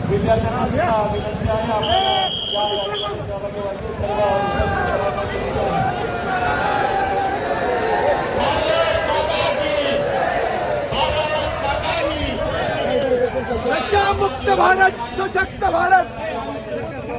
विद्यार्थ्यांना सुद्धा विनंती आहे आपल्याला या ठिकाणी सहभागी व्हायचे सर्व नशामुक्त भारत सशक्त भारत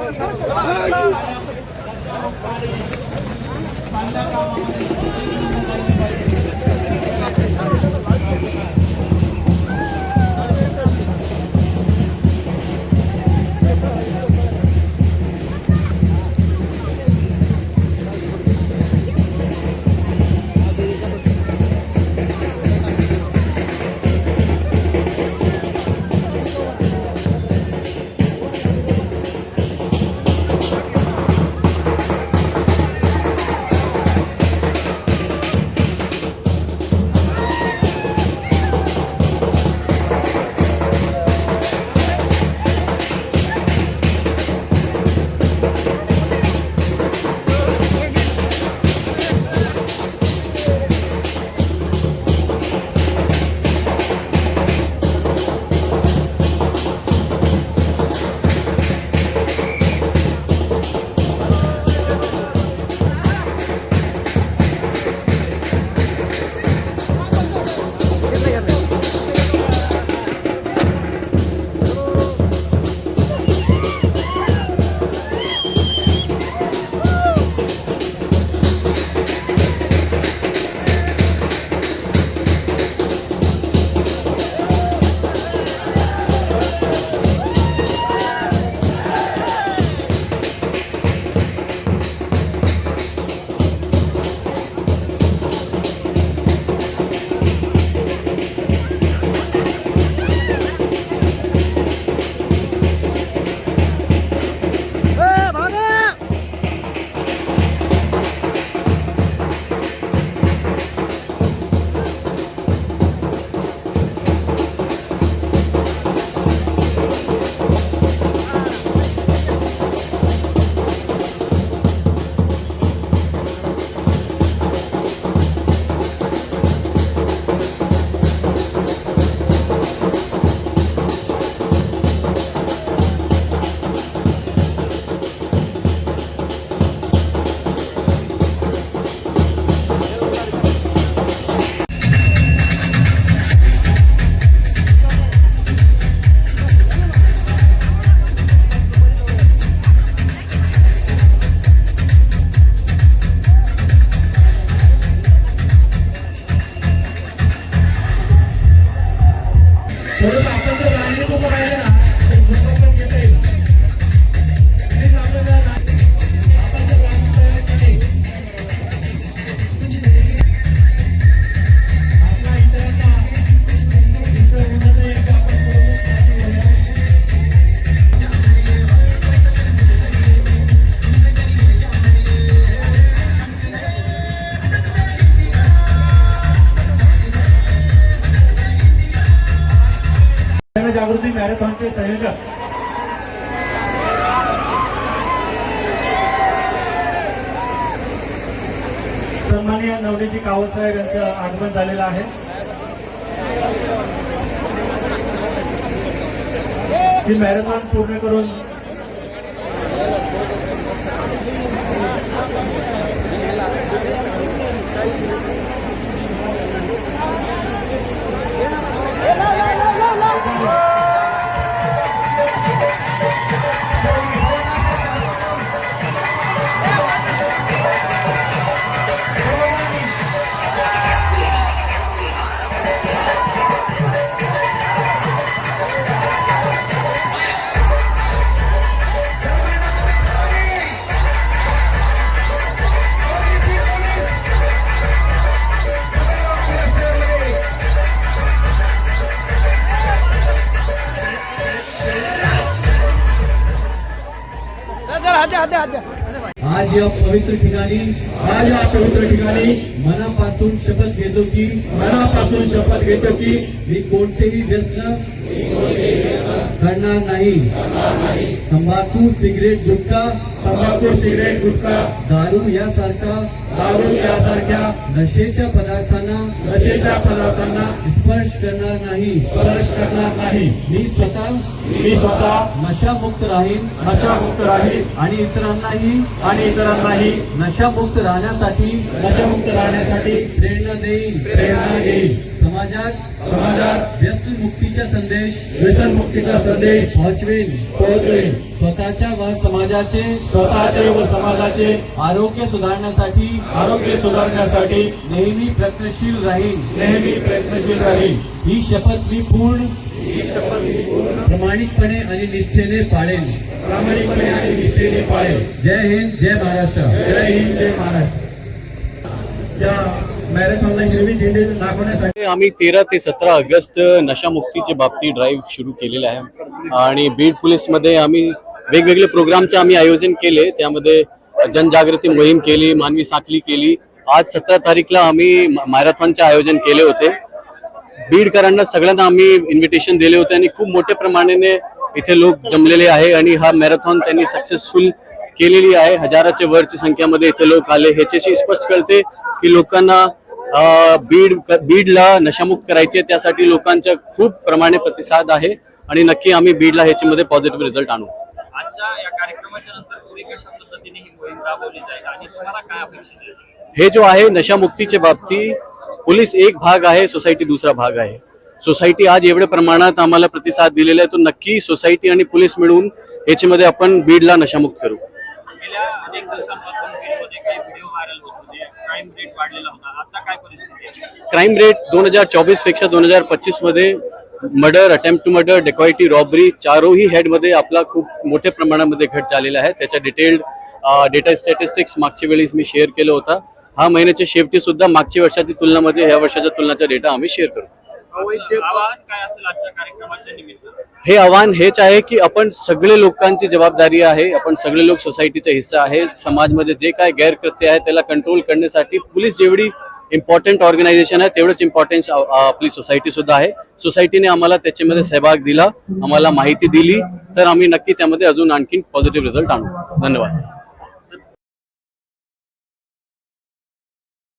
जागृती मॅरेथॉनचे संयोजक सन्माननीय नवनीतजी कावत साहेब यांचं आगमन झालेलं आहे। ही मॅरेथॉन पूर्ण करून आज या पवित्र ठिकाणी मनापासून शपथ घेतो की मी कोणतेही व्यसन करणार नाही. तंबाखू, सिगरेट, गुटखा, दारू यासारख्या नशेच्या पदार्थांना स्पर्श करणार नाही. मी स्वतः नशामुक्त राहीन आणि इतरांनाही नशामुक्त राहण्यासाठी प्रेरणा देईन. समाजात व्यसनमुक्तीचा संदेश पोहोचवेन. स्वतःच्या व समाजाचे आरोग्य सुधारण्यासाठी नेहमी प्रयत्नशील राहीन. ही शपथ मी पूर्ण प्रामाणिकपणे आणि निष्ठेने पाळेन. जय हिंद, जय महाराष्ट्र. या मॅरेथॉनला हिरवी झेंडे दाखवण्यासाठी आम्ही 13 ते 17 ऑगस्ट नशामुक्तीचे बाबतीत ड्राईव्ह सुरू केलेले आहे आणि बीड पोलीसमध्ये आम्ही वेगवेगळे प्रोग्रामचे आम्ही आयोजन केले. त्यामध्ये जनजागृती मोहीम केली, मानवी साखळी केली. आज 17 तारीखला आम्ही मॅरेथॉनचे आयोजन केले होते. बीडकरांना सगळ्यांना आम्ही इन्व्हिटेशन दिले होते आणि खूप मोठ्या प्रमाणाने इथे लोक जमलेले आहे आणि हा मॅरेथॉन त्यांनी सक्सेसफुल केलेली आहे. हजाराच्या वरची संख्यामध्ये इथे लोक आले. ह्याच्याशी स्पष्ट कळते की लोकांना बीडला नशामुक्त करायचे, त्यासाठी लोकांचा खूप प्रमाणे प्रतिसाद आहे आणि नक्की आम्ही बीडला ह्याच्यामध्ये पॉझिटिव्ह रिझल्ट आणू. आजच्या या कार्यक्रमाच्या नंतर पुढे कशा पद्धतीने ही मोहीम राबवली जाईल आणि तुम्हाला काय अपेक्षित आहे? हे जो आहे नशामुक्तीच्या बाबतीत पोलीस एक भाग आहे, सोसायटी दुसरा भाग आहे. सोसायटी आज एवढ्या प्रमाणात आम्हाला प्रतिसाद दिलेला आहे, तो नक्की सोसायटी आणि पोलीस मिळून याच्यामध्ये आपण बीडला नशामुक्त करू. गेल्या अनेक दिवसांपासून बीडमध्ये काही व्हिडिओ व्हायरल होत होते, क्राईम रेट वाढलेला होता. आता काय परिस्थिती आहे? क्राईम रेट 2024 पेक्षा 2025 मध्ये murder, attempt to murder, dacoity, robbery चारोही हेडमध्ये आपला खूप मोठ्या प्रमाणामध्ये घट झालेला आहे. त्याच्या डिटेल्ड डेटा स्टॅटिस्टिक्स मागच्या वेळेस मी शेअर केलं होता. हा महिन्याच्या शेवटी सुद्धा मागच्या वर्षाच्या तुलनामध्ये ह्या वर्षाच्या तुलनाचा डेटा आम्ही शेअर करू. आवाहन काय असेल आजच्या कार्यक्रमाच्या निमित्त? हे आव्हान हेच आहे की आपण सगळे लोकांची जबाबदारी आहे. आपण सगळे लोक सोसायटीचा हिस्सा आहे. समाजमध्ये जे काय गैरकृत्य आहे त्याला कंट्रोल करण्यासाठी पोलीस जेवढी इम्पॉर्टंट ऑर्गनायझेशन आहे तेवढंच इम्पॉर्टन्स आपली सोसायटी सुद्धा आहे. सोसायटीने आम्हाला त्याच्यामध्ये सहभाग दिला, आम्हाला माहिती दिली, तर आम्ही नक्की त्यामध्ये अजून आणखी पॉझिटिव्ह रिझल्ट आणू. धन्यवाद.